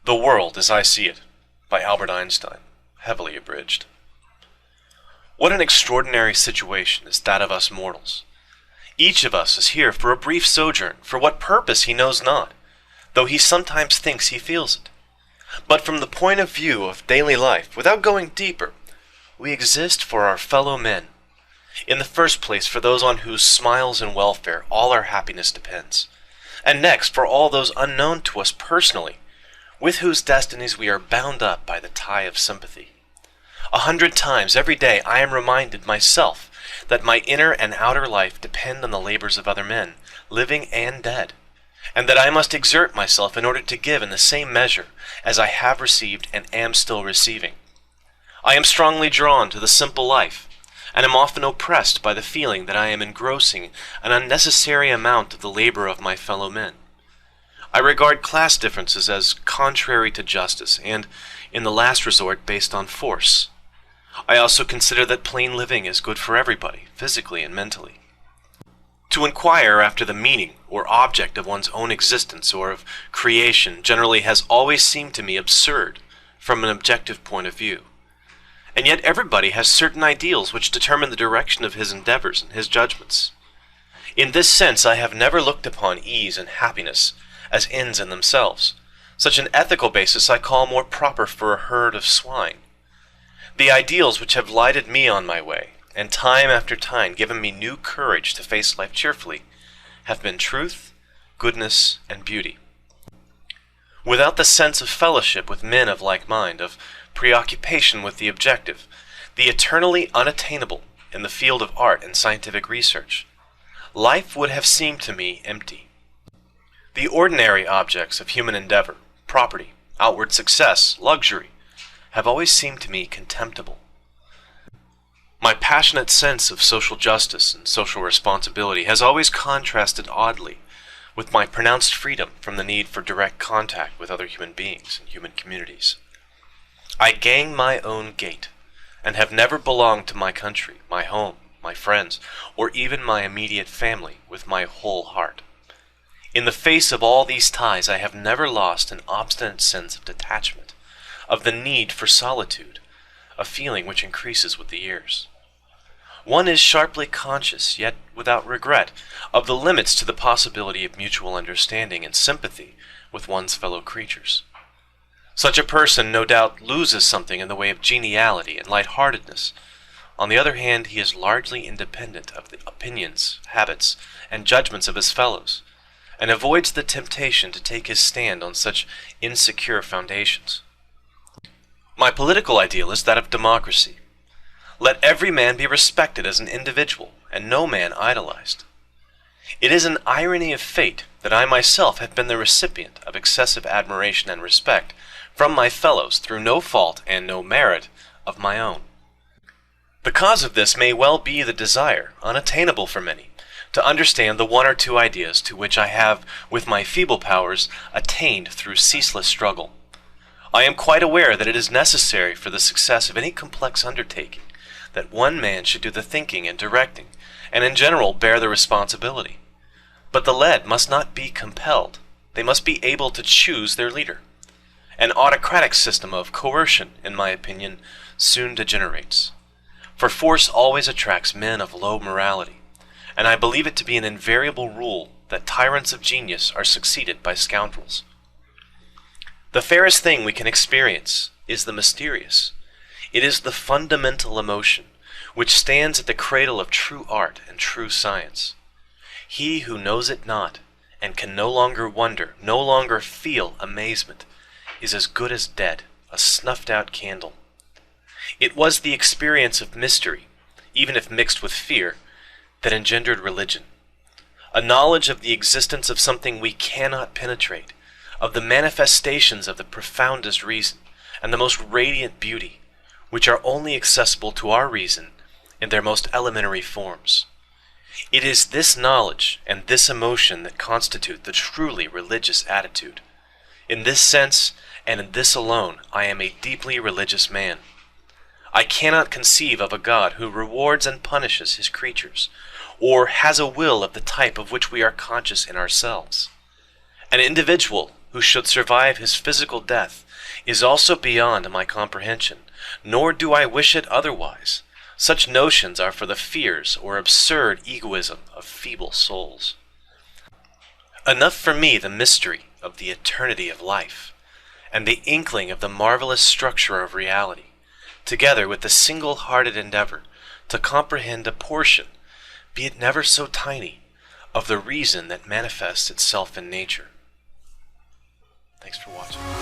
The World as I See It, by Albert Einstein, heavily abridged. What an extraordinary situation is that of us mortals. Each of us is here for a brief sojourn, for what purpose he knows not, though he sometimes thinks he feels it. But from the point of view of daily life, without going deeper, we exist for our fellow men. In the first place, for those on whose smiles and welfare all our happiness depends, and next for all those unknown to us personally, with whose destinies we are bound up by the tie of sympathy. 100 times every day I am reminded myself that my inner and outer life depend on the labors of other men, living and dead, and that I must exert myself in order to give in the same measure as I have received and am still receiving. I am strongly drawn to the simple life, and am often oppressed by the feeling that I am engrossing an unnecessary amount of the labor of my fellow men. I regard class differences as contrary to justice, and, in the last resort, based on force. I also consider that plain living is good for everybody, physically and mentally. To inquire after the meaning or object of one's own existence or of creation generally has always seemed to me absurd from an objective point of view. And yet everybody has certain ideals which determine the direction of his endeavors and his judgments. In this sense I have never looked upon ease and happiness as ends in themselves. Such an ethical basis I call more proper for a herd of swine. The ideals which have lighted me on my way, and time after time given me new courage to face life cheerfully, have been truth, goodness, and beauty. Without the sense of fellowship with men of like mind, of preoccupation with the objective, the eternally unattainable in the field of art and scientific research, life would have seemed to me empty. The ordinary objects of human endeavor, property, outward success, luxury, have always seemed to me contemptible. My passionate sense of social justice and social responsibility has always contrasted oddly with my pronounced freedom from the need for direct contact with other human beings and human communities. I gang my own gait, and have never belonged to my country, my home, my friends, or even my immediate family with my whole heart. In the face of all these ties, I have never lost an obstinate sense of detachment, of the need for solitude, a feeling which increases with the years. One is sharply conscious, yet without regret, of the limits to the possibility of mutual understanding and sympathy with one's fellow creatures. Such a person no doubt loses something in the way of geniality and light-heartedness. On the other hand, he is largely independent of the opinions, habits, and judgments of his fellows, and avoids the temptation to take his stand on such insecure foundations. My political ideal is that of democracy. Let every man be respected as an individual, and no man idolized. It is an irony of fate that I myself have been the recipient of excessive admiration and respect from my fellows through no fault and no merit of my own. The cause of this may well be the desire, unattainable for many, to understand the one or two ideas to which I have, with my feeble powers, attained through ceaseless struggle. I am quite aware that it is necessary for the success of any complex undertaking that one man should do the thinking and directing, and in general bear the responsibility. But the led must not be compelled. They must be able to choose their leader. An autocratic system of coercion, in my opinion, soon degenerates. For force always attracts men of low morality, and I believe it to be an invariable rule that tyrants of genius are succeeded by scoundrels. The fairest thing we can experience is the mysterious. It is the fundamental emotion which stands at the cradle of true art and true science. He who knows it not, and can no longer wonder, no longer feel amazement, is as good as dead, a snuffed-out candle. It was the experience of mystery, even if mixed with fear, that engendered religion. A knowledge of the existence of something we cannot penetrate, of the manifestations of the profoundest reason and the most radiant beauty, which are only accessible to our reason in their most elementary forms. It is this knowledge and this emotion that constitute the truly religious attitude. In this sense, and in this alone, I am a deeply religious man. I cannot conceive of a God who rewards and punishes his creatures, or has a will of the type of which we are conscious in ourselves. An individual who should survive his physical death, is also beyond my comprehension, nor do I wish it otherwise. Such notions are for the fears or absurd egoism of feeble souls. Enough for me the mystery of the eternity of life, and the inkling of the marvelous structure of reality, together with the single-hearted endeavor to comprehend a portion, be it never so tiny, of the reason that manifests itself in nature. Thanks for watching.